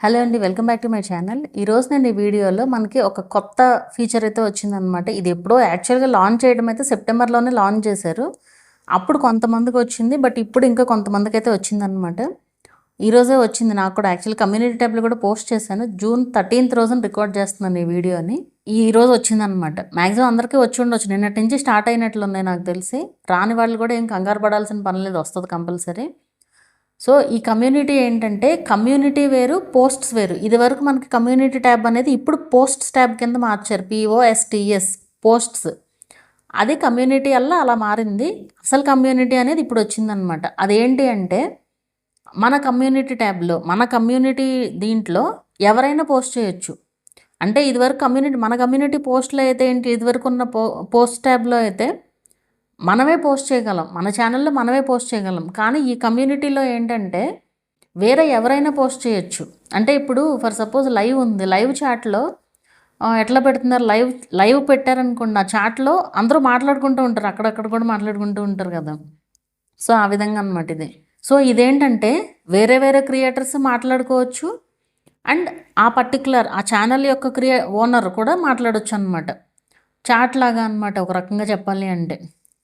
Hello అండి, welcome back to my channel. ఈరోజు నేను ఈ వీడియోలో మనకి ఒక కొత్త ఫీచర్ అయితే వచ్చిందనమాట. ఇది ఎప్పుడో యాక్చువల్గా లాంచ్ చేయడం అయితే సెప్టెంబర్లోనే లాంచ్ చేశారు. అప్పుడు కొంతమందికి వచ్చింది, బట్ ఇప్పుడు ఇంకా కొంతమందికి అయితే వచ్చిందనమాట. ఈరోజే వచ్చింది నాకు కూడా. యాక్చువల్లీ కమ్యూనిటీ ట్యాబ్లో కూడా పోస్ట్ చేశాను. జూన్ 13th రోజున రికార్డ్ చేస్తున్నాను ఈ వీడియోని. ఈ రోజు వచ్చిందనమాట. మ్యాక్సిమం అందరికీ వచ్చి ఉండొచ్చు, నిన్నటి నుంచి స్టార్ట్ అయినట్లున్నాయి నాకు తెలిసి. రాని వాళ్ళు కూడా ఏం కంగారు పడాల్సిన పని లేదు, వస్తుంది కంపల్సరీ. సో ఈ కమ్యూనిటీ ఏంటంటే కమ్యూనిటీ వేరు, పోస్ట్స్ వేరు. ఇది వరకు మనకి కమ్యూనిటీ ట్యాబ్ అనేది ఇప్పుడు పోస్ట్స్ ట్యాబ్ కింద మార్చారు. POSTS posts. అది కమ్యూనిటీ వల్ల అలా మారింది. అసలు కమ్యూనిటీ అనేది ఇప్పుడు వచ్చిందనమాట. అదేంటి అంటే మన కమ్యూనిటీ ట్యాబ్లో మన కమ్యూనిటీ దీంట్లో ఎవరైనా పోస్ట్ చేయొచ్చు. అంటే ఇదివరకు మన కమ్యూనిటీ పోస్ట్లో అయితే ఏంటి, ఇదివరకు ఉన్న పోస్ట్ ట్యాబ్లో అయితే మనమే పోస్ట్ చేయగలం, మన ఛానల్లో మనమే పోస్ట్ చేయగలం. కానీ ఈ కమ్యూనిటీలో ఏంటంటే వేరే ఎవరైనా పోస్ట్ చేయొచ్చు. అంటే ఇప్పుడు ఫర్ సపోజ్ లైవ్ ఉంది, లైవ్ చాట్లో ఎట్లా పెడుతున్నారు, లైవ్ పెట్టారనుకోండి, ఆ చాట్లో అందరూ మాట్లాడుకుంటూ ఉంటారు, అక్కడక్కడ కూడా మాట్లాడుకుంటూ ఉంటారు కదా. సో ఆ విధంగా అనమాట ఇది. సో ఇదేంటంటే వేరే వేరే క్రియేటర్స్ మాట్లాడుకోవచ్చు, అండ్ ఆ పర్టికులర్ ఆ ఛానల్ యొక్క ఓనర్ కూడా మాట్లాడవచ్చు అనమాట. చాట్ లాగా అనమాట, ఒక రకంగా చెప్పాలి అంటే.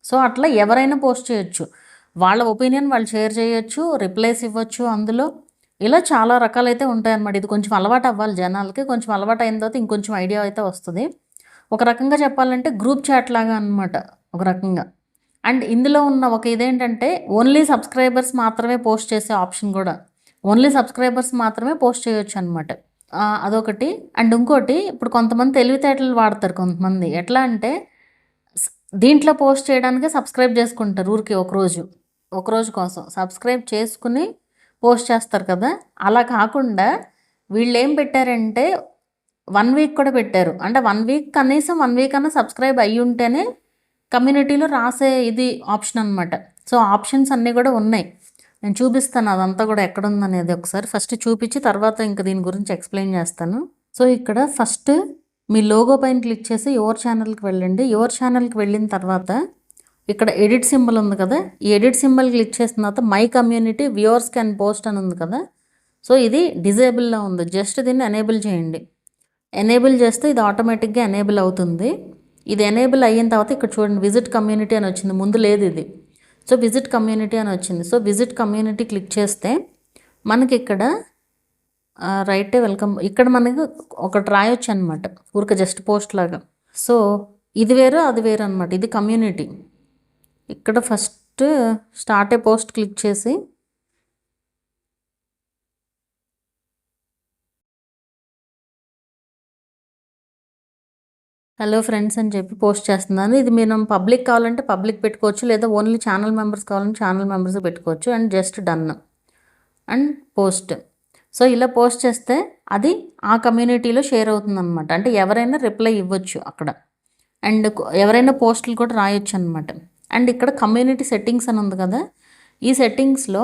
సో అట్లా ఎవరైనా పోస్ట్ చేయొచ్చు, వాళ్ళ ఒపీనియన్ వాళ్ళు షేర్ చేయొచ్చు, రిప్లైస్ ఇవ్వచ్చు అందులో. ఇలా చాలా రకాలైతే ఉంటాయన్నమాట. ఇది కొంచెం అలవాటు అవ్వాలి జనాలకి. కొంచెం అలవాటు అయిన తర్వాత ఇంకొంచెం ఐడియా అయితే వస్తుంది. ఒక రకంగా చెప్పాలంటే గ్రూప్ చాట్ లాగా అనమాట ఒక రకంగా. అండ్ ఇందులో ఉన్న ఒక ఇదేంటంటే ఓన్లీ సబ్స్క్రైబర్స్ మాత్రమే పోస్ట్ చేసే ఆప్షన్ కూడా. ఓన్లీ సబ్స్క్రైబర్స్ మాత్రమే పోస్ట్ చేయొచ్చు అనమాట. అదొకటి. అండ్ ఇంకోటి, ఇప్పుడు కొంతమంది తెలివితేటలు వాడతారు. కొంతమంది ఎట్లా అంటే దీంట్లో పోస్ట్ చేయడానికి సబ్స్క్రైబ్ చేసుకుంటారు ఊరికి ఒకరోజు కోసం సబ్స్క్రైబ్ చేసుకుని పోస్ట్ చేస్తారు కదా. అలా కాకుండా వీళ్ళు ఏం పెట్టారంటే 1 వీక్ కూడా పెట్టారు. అంటే 1 వీక్ కనీసం 1 వీక్ అన్నా సబ్స్క్రైబ్ అయ్యి ఉంటేనే కమ్యూనిటీలో రాసే ఇది ఆప్షన్ అనమాట. సో ఆప్షన్స్ అన్నీ కూడా ఉన్నాయి, నేను చూపిస్తాను అదంతా కూడా ఎక్కడుందనేది. ఒకసారి ఫస్ట్ చూపించి తర్వాత ఇంకా దీని గురించి ఎక్స్ప్లెయిన్ చేస్తాను. సో ఇక్కడ ఫస్ట్ మీ లోగో పైన క్లిక్ చేసి యువర్ ఛానల్కి వెళ్ళండి. యువర్ ఛానల్కి వెళ్ళిన తర్వాత ఇక్కడ ఎడిట్ సింబల్ ఉంది కదా, ఈ ఎడిట్ సింబల్ క్లిక్ చేసిన తర్వాత my community viewers can post అని ఉంది కదా. సో ఇది డిజేబుల్లో ఉంది, జస్ట్ దీన్ని ఎనేబుల్ చేయండి. ఎనేబుల్ చేస్తే ఇది ఆటోమేటిక్గా ఎనేబుల్ అవుతుంది. ఇది ఎనేబుల్ అయిన తర్వాత ఇక్కడ చూడండి విజిట్ కమ్యూనిటీ అని వచ్చింది, ముందు లేదు ఇది. సో విజిట్ కమ్యూనిటీ అని వచ్చింది. సో విజిట్ కమ్యూనిటీ క్లిక్ చేస్తే మనకి ఇక్కడ రైటే వెల్కమ్, ఇక్కడ మనకి ఒకటి రాయొచ్చు అనమాట, ఊరికే జస్ట్ పోస్ట్ లాగా. సో ఇది వేరు అది వేరు అనమాట. ఇది కమ్యూనిటీ. ఇక్కడ ఫస్ట్ స్టార్ట్ ఏ పోస్ట్ క్లిక్ చేసి హలో ఫ్రెండ్స్ అని చెప్పి పోస్ట్ చేస్తున్నాను. ఇది మనం పబ్లిక్ కావాలంటే పబ్లిక్ పెట్టుకోవచ్చు, లేదా ఓన్లీ ఛానల్ మెంబర్స్ కావాలంటే ఛానల్ మెంబర్స్ పెట్టుకోవచ్చు. And just done and post. So ఇలా పోస్ట్ చేస్తే అది ఆ కమ్యూనిటీలో షేర్ అవుతుందన్నమాట. అంటే ఎవరైనా రిప్లై ఇవ్వచ్చు అక్కడ, అండ్ ఎవరైనా పోస్టులు కూడా రాయొచ్చు అనమాట. అండ్ ఇక్కడ కమ్యూనిటీ సెట్టింగ్స్ అని ఉంది కదా, ఈ సెట్టింగ్స్లో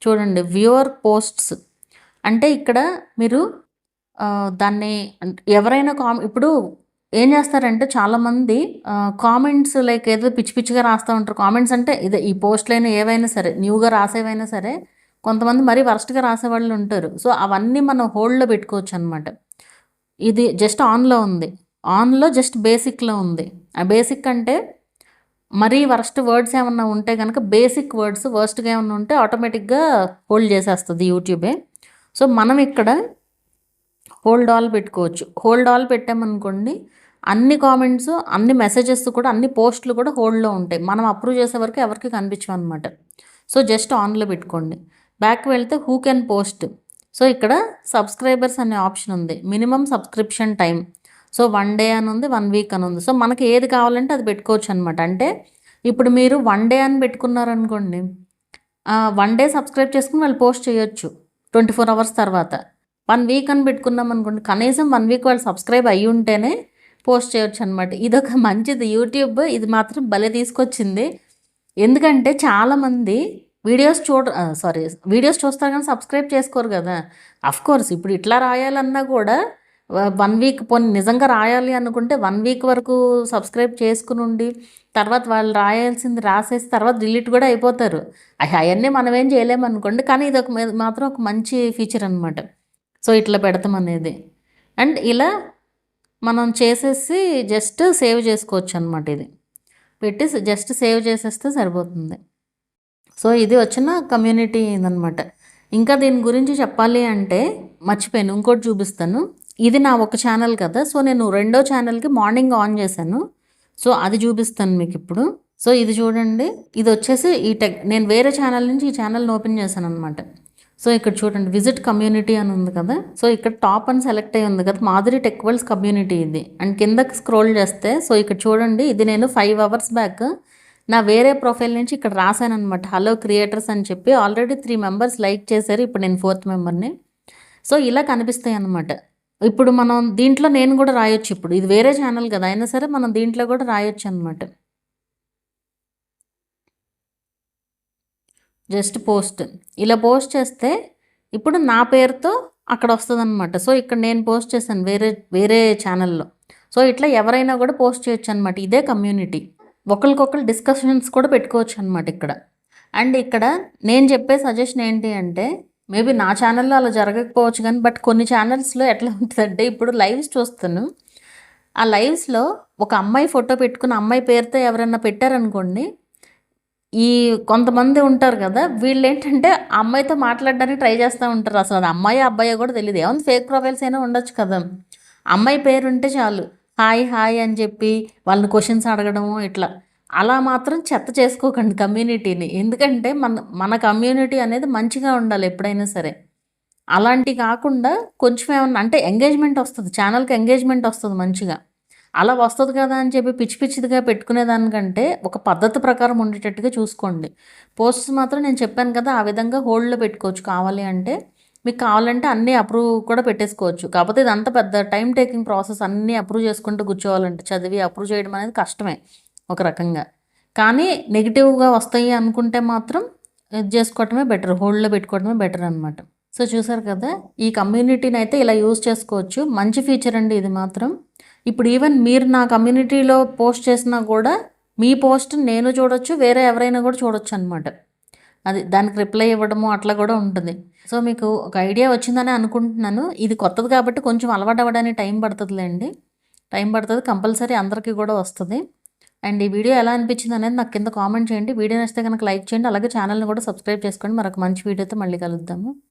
చూడండి వ్యూవర్ పోస్ట్స్. అంటే ఇక్కడ మీరు దాన్ని ఎవరైనా ఇప్పుడు ఏం చేస్తారంటే చాలామంది కామెంట్స్ లైక్ ఏదో పిచ్చి పిచ్చిగా రాస్తూ ఉంటారు. కామెంట్స్ అంటే ఇదే ఈ పోస్టులైనా ఏవైనా సరే, న్యూగా రాసేవైనా సరే, కొంతమంది మరీ వరస్ట్గా రాసేవాళ్ళు ఉంటారు. సో అవన్నీ మనం హోల్డ్లో పెట్టుకోవచ్చు అనమాట. ఇది జస్ట్ ఆన్లో ఉంది, ఆన్లో జస్ట్ బేసిక్లో ఉంది. ఆ బేసిక్ అంటే మరీ వరస్ట్ వర్డ్స్ ఏమన్నా ఉంటే కనుక, బేసిక్ వర్డ్స్ వర్స్ట్గా ఏమన్నా ఉంటే ఆటోమేటిక్గా హోల్డ్ చేసేస్తుంది యూట్యూబే. సో మనం ఇక్కడ హోల్డ్ ఆల్ పెట్టుకోవచ్చు. హోల్డ్ ఆల్ పెట్టామనుకోండి, అన్ని కామెంట్స్, అన్ని మెసేజెస్ కూడా, అన్ని పోస్టులు కూడా హోల్డ్లో ఉంటాయి. మనం అప్రూవ్ చేసే వరకు ఎవరికి కనిపించవు అనమాట. సో జస్ట్ ఆన్లో పెట్టుకోండి. బ్యాక్ వెళ్తే హూ కెన్ పోస్ట్. సో ఇక్కడ సబ్స్క్రైబర్స్ అనే ఆప్షన్ ఉంది, minimum subscription time. So 1 day అని ఉంది, 1 వీక్ అని ఉంది. సో మనకి ఏది కావాలంటే అది పెట్టుకోవచ్చు అనమాట. అంటే ఇప్పుడు మీరు 1 డే అని పెట్టుకున్నారనుకోండి, 1 డే సబ్స్క్రైబ్ చేసుకుని వాళ్ళు పోస్ట్ చేయొచ్చు 24 hours తర్వాత. 1 వీక్ అని పెట్టుకున్నాం అనుకోండి, కనీసం 1 వీక్ వాళ్ళు సబ్స్క్రైబ్ అయ్యి ఉంటేనే పోస్ట్ చేయొచ్చు అనమాట. ఇదొక మంచిది యూట్యూబ్, ఇది మాత్రం భలే తీసుకొచ్చింది. ఎందుకంటే చాలామంది వీడియోస్ చూస్తారు కానీ సబ్స్క్రైబ్ చేసుకోరు కదా. అఫ్కోర్స్ ఇప్పుడు ఇట్లా రాయాలన్నా కూడా 1 వీక్, పోనీ నిజంగా రాయాలి అనుకుంటే 1 వీక్ వరకు సబ్స్క్రైబ్ చేసుకుని ఉండి తర్వాత వాళ్ళు రాయాల్సింది రాసేసి తర్వాత డిలీట్ కూడా అయిపోతారు. అవన్నీ మనం ఏం చేయలేము అనుకోండి. కానీ ఇది మాత్రం ఒక మంచి ఫీచర్ అనమాట. సో ఇట్లా పెడతాం అనేది. అండ్ ఇలా మనం చేసేసి జస్ట్ సేవ్ చేసుకోవచ్చు అనమాట. ఇది పెట్టి జస్ట్ సేవ్ చేసేస్తే సరిపోతుంది. సో ఇది వచ్చిన కమ్యూనిటీ ఇదనమాట. ఇంకా దీని గురించి చెప్పాలి అంటే మర్చిపోయాను, ఇంకోటి చూపిస్తాను. ఇది నా ఒక ఛానల్ కదా, సో నేను రెండో ఛానల్కి మార్నింగ్ ఆన్ చేశాను. సో అది చూపిస్తాను మీకు ఇప్పుడు. సో ఇది చూడండి, ఇది వచ్చేసి నేను వేరే ఛానల్ నుంచి ఈ ఛానల్ని ఓపెన్ చేశాను అనమాట. సో ఇక్కడ చూడండి, విజిట్ కమ్యూనిటీ అని ఉంది కదా. సో ఇక్కడ టాప్ అని సెలెక్ట్ అయ్యి ఉంది కదా, మాధురి టెక్ వరల్డ్స్ కమ్యూనిటీ ఇది. అండ్ కిందకి స్క్రోల్ చేస్తే సో ఇక్కడ చూడండి, ఇది నేను 5 hours బ్యాక్ నా వేరే ప్రొఫైల్ నుంచి ఇక్కడ రాశాను అనమాట, హలో క్రియేటర్స్ అని చెప్పి. ఆల్రెడీ 3 members లైక్ చేశారు, ఇప్పుడు నేను 4th memberని. సో ఇలా కనిపిస్తాయి అన్నమాట. ఇప్పుడు మనం దీంట్లో నేను కూడా రాయొచ్చు. ఇప్పుడు ఇది వేరే ఛానల్ కదా, అయినా సరే మనం దీంట్లో కూడా రాయొచ్చు అనమాట. జస్ట్ పోస్ట్ ఇలా పోస్ట్ చేస్తే ఇప్పుడు నా పేరుతో అక్కడ వస్తుంది అనమాట. సో ఇక్కడ నేను పోస్ట్ చేశాను వేరే ఛానల్లో. సో ఇట్లా ఎవరైనా కూడా పోస్ట్ చేయొచ్చు అనమాట. ఇదే కమ్యూనిటీ. ఒకరికొకరు డిస్కషన్స్ కూడా పెట్టుకోవచ్చు అనమాట ఇక్కడ. అండ్ ఇక్కడ నేను చెప్పే సజెషన్ ఏంటి అంటే, మేబీ నా ఛానల్లో అలా జరగకపోవచ్చు కానీ, బట్ కొన్ని ఛానల్స్లో ఎట్లా ఉంటుందంటే, ఇప్పుడు లైవ్స్ చూస్తాను, ఆ లైవ్స్లో ఒక అమ్మాయి ఫోటో పెట్టుకుని అమ్మాయి పేరుతో ఎవరైనా పెట్టారనుకోండి, ఈ కొంతమంది ఉంటారు కదా, వీళ్ళు ఏంటంటే ఆ అమ్మాయితో మాట్లాడడానికి ట్రై చేస్తూ ఉంటారు. అసలు అది అమ్మాయి అబ్బాయి కూడా తెలియదు. ఏమన్నా ఫేక్ ప్రొఫైల్స్ అయినా ఉండొచ్చు కదా, అమ్మాయి పేరు ఉంటే చాలు హాయ్ హాయ్ అని చెప్పి వాళ్ళని క్వశ్చన్స్ అడగడము ఇట్లా. అలా మాత్రం చెత్త చేసుకోకండి కమ్యూనిటీని. ఎందుకంటే మన కమ్యూనిటీ అనేది మంచిగా ఉండాలి ఎప్పుడైనా సరే. అలాంటి కాకుండా కొంచెం ఏమన్నా అంటే ఎంగేజ్మెంట్ వస్తుంది, ఛానల్కి ఎంగేజ్మెంట్ వస్తుంది మంచిగా. అలా వస్తుంది కదా అని చెప్పి పిచ్చి పిచ్చిదిగా పెట్టుకునేదానికంటే ఒక పద్ధతి ప్రకారం ఉండేటట్టుగా చూసుకోండి. పోస్ట్స్ మాత్రం నేను చెప్పాను కదా, ఆ విధంగా హోల్డ్లో పెట్టుకోవచ్చు. కావాలి అంటే మీకు కావాలంటే అన్నీ అప్రూవ్ కూడా పెట్టేసుకోవచ్చు. కాకపోతే ఇది అంత పెద్ద టైం టేకింగ్ ప్రాసెస్. అన్నీ అప్రూవ్ చేసుకుంటూ కూర్చోవాలంటే చదివి అప్రూవ్ చేయడం అనేది కష్టమే ఒక రకంగా. కానీ నెగిటివ్గా వస్తాయి అనుకుంటే మాత్రం ఇది చేసుకోవటమే బెటర్, హోల్డ్లో పెట్టుకోవడమే బెటర్ అనమాట. సో చూసారు కదా, ఈ కమ్యూనిటీని అయితే ఇలా యూజ్ చేసుకోవచ్చు. మంచి ఫీచర్ అండి ఇది మాత్రం. ఇప్పుడు ఈవెన్ మీరు నా కమ్యూనిటీలో పోస్ట్ చేసినా కూడా మీ పోస్ట్ నేను చూడొచ్చు, వేరే ఎవరైనా కూడా చూడొచ్చు అనమాట. అది దానికి రిప్లై ఇవ్వడము అట్లా కూడా ఉంటుంది. సో మీకు ఒక ఐడియా వచ్చిందని అనుకుంటున్నాను. ఇది కొత్తది కాబట్టి కొంచెం అలవాటు అవ్వడానికి టైం పడుతుందిలేండి. టైం పడుతుంది, కంపల్సరీ అందరికీ కూడా వస్తుంది. అండ్ ఈ వీడియో ఎలా అనిపించింది అనేది నాకు కింద కామెంట్ చేయండి. వీడియో నచ్చితే కనుక లైక్ చేయండి. అలాగే ఛానల్ని కూడా సబ్స్క్రైబ్ చేసుకోండి. మరొక మంచి వీడియోతో మళ్ళీ కలుద్దాము.